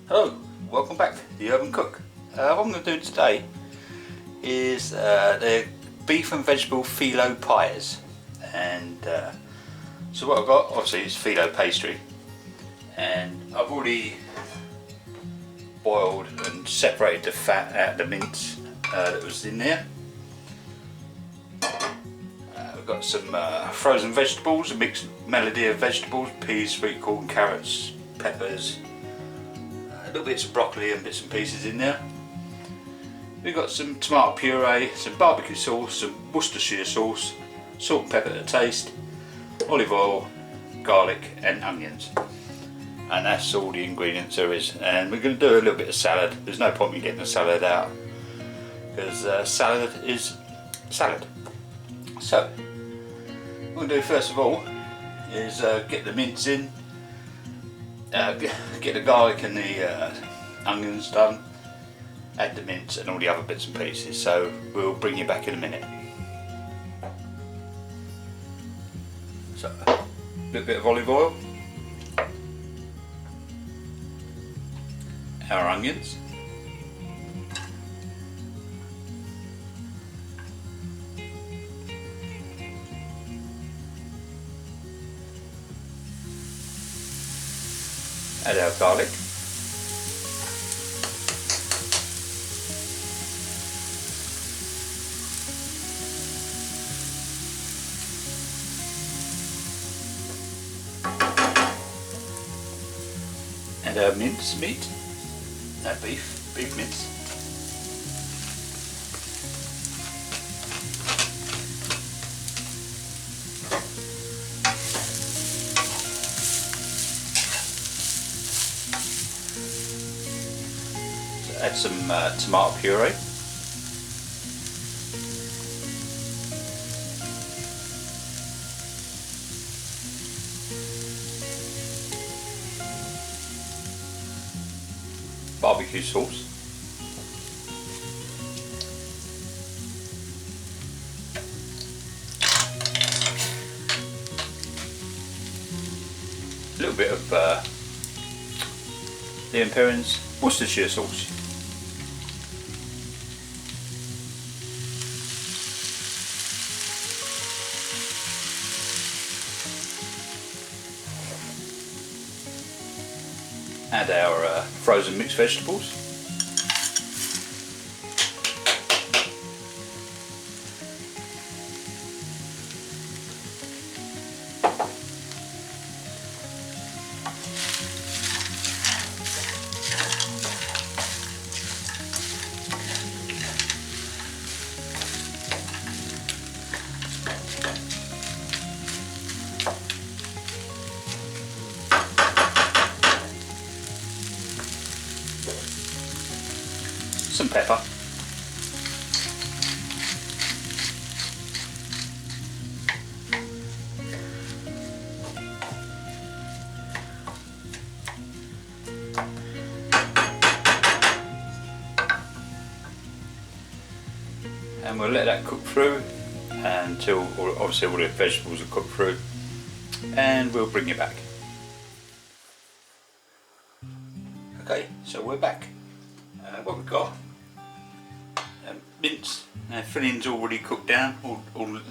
Hello, welcome back to the Urban Cook. What I'm going to do today is the beef and vegetable Filo pies, and so what I've got obviously is Filo pastry, and I've already boiled and separated the fat out of the mince that was in there. We've got some frozen vegetables, a mixed melody of vegetables, peas, sweet corn, carrots, peppers, little bits of broccoli and bits and pieces in there. We've got some tomato puree, some barbecue sauce, some Worcestershire sauce, salt and pepper to taste, olive oil, garlic and onions. And that's all the ingredients there is. And we're going to do a little bit of salad. There's no point in getting the salad out because salad is salad. So what we're going to do first of all is get the mince in. Get the garlic and the onions done, add the mince and all the other bits and pieces, so we'll bring you back in a minute. So a little bit of olive oil, our onions, add our garlic, and our mince meat, our beef mince. Add some tomato puree, barbecue sauce, a little bit of the Imperial's Worcestershire sauce. Add our frozen mixed vegetables. Some pepper, and we'll let that cook through until obviously all the vegetables are cooked through, and we'll bring you back. Okay, so we're back. What we've got, mince, filling's already cooked down, all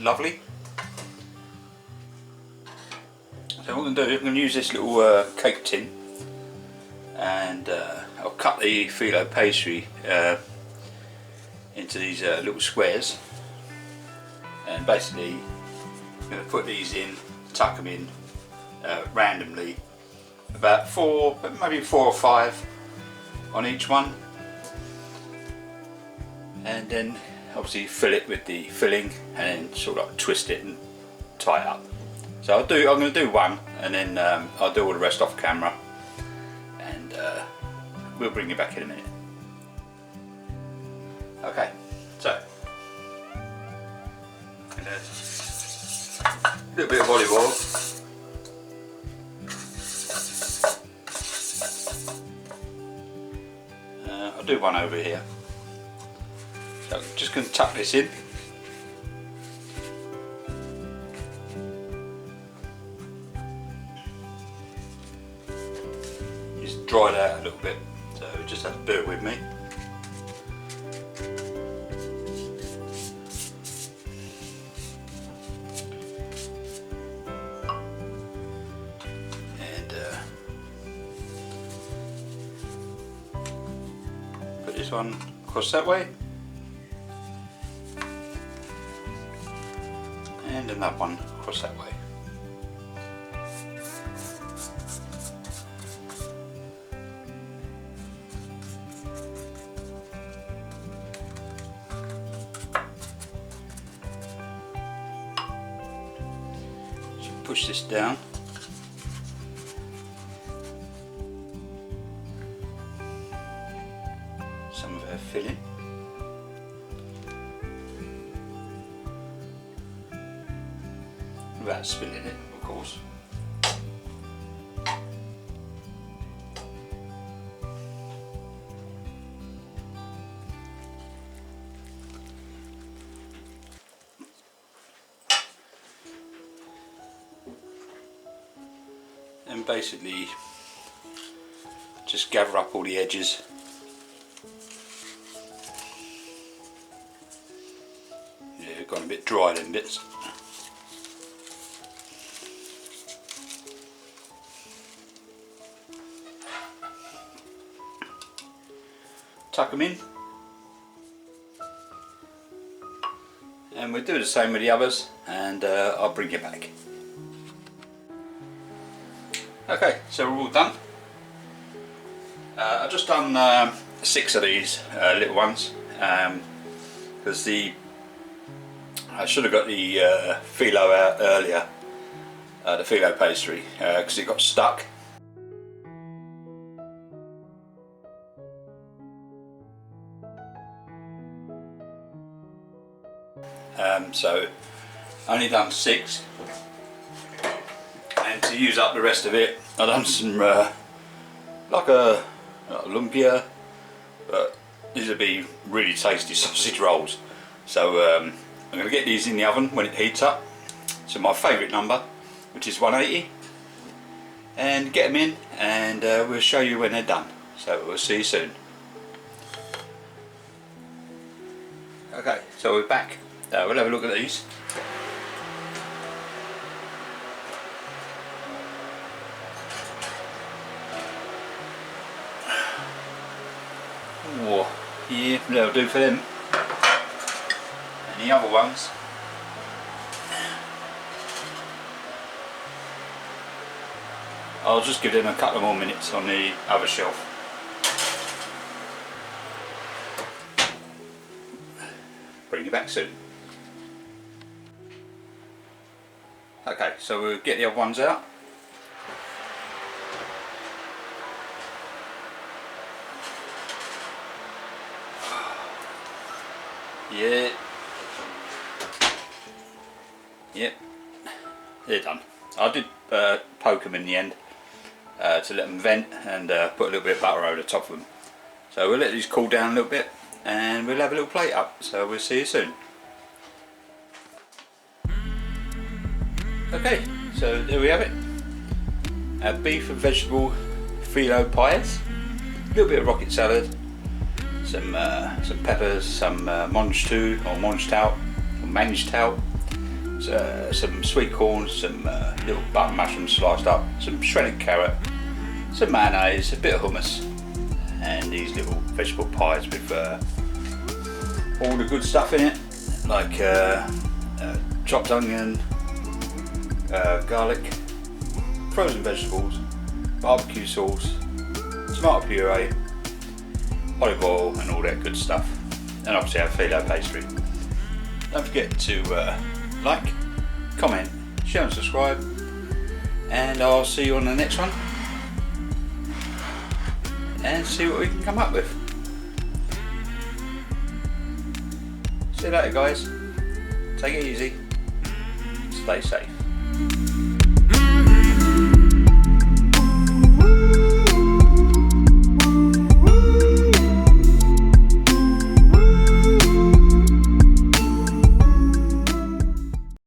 lovely. So what I'm going to do is I'm going to use this little cake tin, and I'll cut the Filo pastry into these little squares, and basically I'm going to put these in, tuck them in randomly, about maybe four or five on each one, and then obviously fill it with the filling and then sort of like twist it and tie it up. So I'm going to do one, and then I'll do all the rest off camera, and we'll bring you back in a minute. Okay, so a little bit of olive oil, I'll do one over here. So I'm just going to tuck this in. Just dry it out a little bit. just have to bear with me. And put this one across that way. And another one across that way. Push this down. Some of her filling. Without spilling it, of course. And basically just gather up all the edges. Yeah, they've gone a bit dry them bits. Tuck them in. And we'll do the same with the others, and I'll bring you back. Okay, so we're all done. I've just done 6 of these little ones because I should have got the Filo out earlier, the Filo pastry, because it got stuck. So I only done 6. And to use up the rest of it, I've done some like a lumpia, but these will be really tasty sausage rolls. So I'm going to get these in the oven when it heats up. So my favourite number, which is 180, and get them in, and we'll show you when they're done. So we'll see you soon. Okay, so we're back. We'll have a look at these. Oh, yeah, that'll do for them. And the other ones, I'll just give them a couple more minutes on the other shelf. Bring you back soon. Okay, so we'll get the other ones out. Yeah. Yep. They're done. I did poke them in the end to let them vent, and put a little bit of butter over the top of them. So we'll let these cool down a little bit, and we'll have a little plate up. So we'll see you soon. Okay, so there we have it. Beef and vegetable Filo pies, a little bit of rocket salad, some peppers, some mange tout or mange tout, some sweet corn, some little button mushrooms sliced up, some shredded carrot, some mayonnaise, a bit of hummus, and these little vegetable pies with all the good stuff in it, like chopped onion, garlic, frozen vegetables, barbecue sauce, tomato puree, olive oil, and all that good stuff. And obviously our Filo pastry. Don't forget to like, comment, share and subscribe, and I'll see you on the next one and see what we can come up with. See you later guys, take it easy, stay safe.